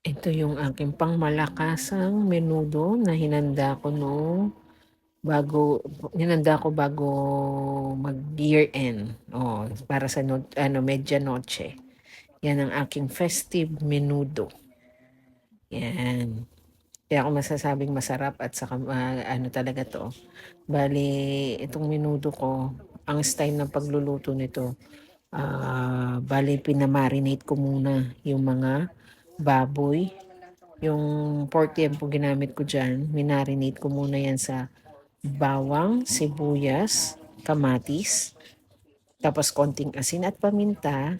Ito yung aking pangmalakasang menudo na hinanda ko bago mag-year-end. Oh, para sa medianoche. Yan ang aking festive menudo. Yan. Kaya ako masasabing masarap at saka ano talaga to. Bali, itong menudo ko, ang style ng pagluluto nito, bali pinamarinate ko muna yung mga baboy. Yung pork po ginamit ko dyan, minarinate ko muna yan sa bawang, sibuyas, kamatis, tapos konting asin at paminta,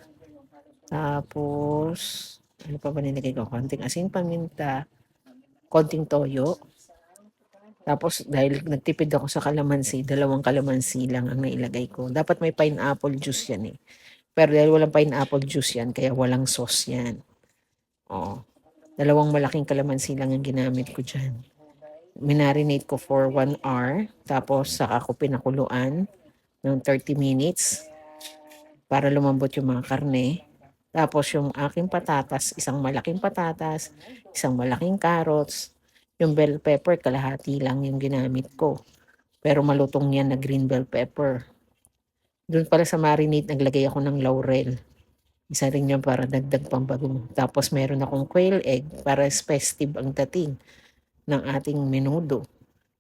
tapos ano pa ba nilagay ko? Konting asin, paminta, konting toyo. Tapos dahil nagtipid ako sa kalamansi, 2 kalamansi lang ang nailagay ko. Dapat may pineapple juice yan eh. Pero dahil walang pineapple juice yan, kaya walang sauce yan. Oo. 2 malaking kalamansi lang ang ginamit ko dyan. Minarinate ko for 1 hour. Tapos saka ko pinakuluan ng 30 minutes para lumambot yung mga karne. Tapos yung aking patatas, isang malaking patatas, isang malaking carrots, yung bell pepper, kalahati lang yung ginamit ko. Pero malutong yan na green bell pepper. Doon pala sa marinade, naglagay ako ng laurel. Isa rin yan para dagdag pambago. Tapos meron akong quail egg para festive ang dating ng ating menudo.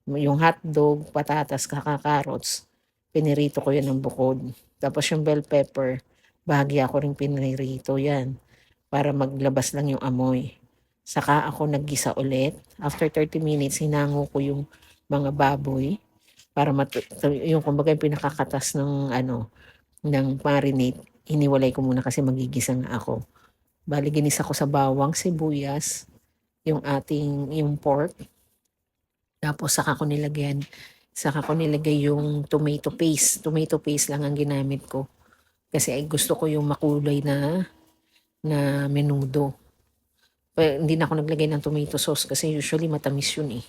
Yung hotdog, patatas, kakarots, pinirito ko yan ng bukod. Tapos yung bell pepper, bahagi ako rin pinirito yan para maglabas lang yung amoy. Saka ako naggisa ulit. After 30 minutes, hinango ko yung mga baboy para yung kumbaga yung pinakakatas ng marinade. Hiniwalay ko muna kasi magigisa nga ako. Bali, ginisa ko sa bawang, sibuyas, yung pork. Tapos saka ko nilagay yung tomato paste. Tomato paste lang ang ginamit ko. Kasi gusto ko yung makulay na menudo. Pero hindi na ako naglagay ng tomato sauce kasi usually matamis yun eh.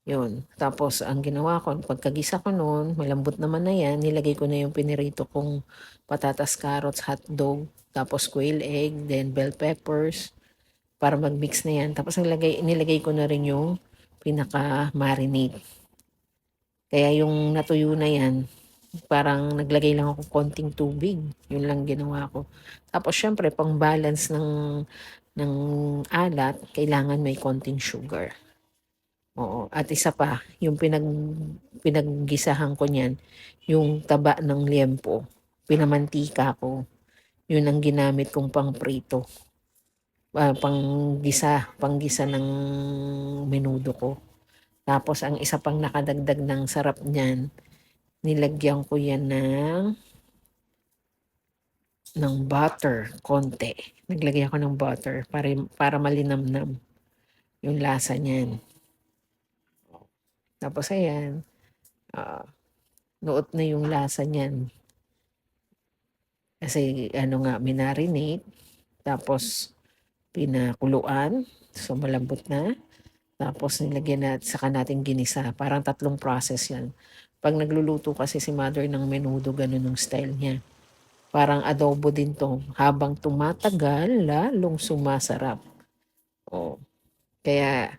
Yun. Tapos ang ginawa ko, pagkagisa ko noon, malambot naman na yan, nilagay ko na yung pinirito kong patatas, carrots, hotdog, tapos quail egg, then bell peppers, para mag-mix na yan. Tapos nilagay ko na rin yung pinaka-marinade. Kaya yung natuyo na yan, parang naglagay lang ako konting tubig. Yun lang ginawa ko. Tapos syempre, pang balance ng alat, kailangan may konting sugar. Oo, at isa pa, yung pinaggisahan ko niyan, yung taba ng liempo, pinamantika ko. Yun ang ginamit kong pangprito. Panggisa ng menudo ko. Tapos ang isa pang nakadagdag ng sarap niyan, nilagyan ko yan ng butter, konti. Naglagay ako ng butter para malinamnam yung lasa niyan. Tapos ayan, nuot na yung lasa niyan. Kasi minarinate, tapos pinakuluan, so malambot na. Tapos nilagyan saka natin ginisa. Parang 3 process yan. Pag nagluluto kasi si mother ng menudo, ganun yung style niya. Parang adobo din to. Habang tumatagal, lalong sumasarap. Oh. Kaya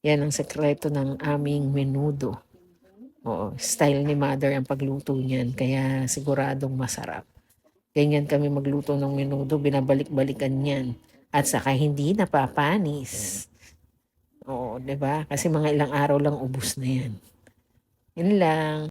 yan ang sekreto ng aming menudo. Oo, style ni mother ang pagluto niyan. Kaya siguradong masarap. Ganyan kami magluto ng menudo, binabalik-balikan yan. At saka hindi napapanis. Oo, 'di ba? Kasi mga ilang araw lang ubos na yan. Yun lang.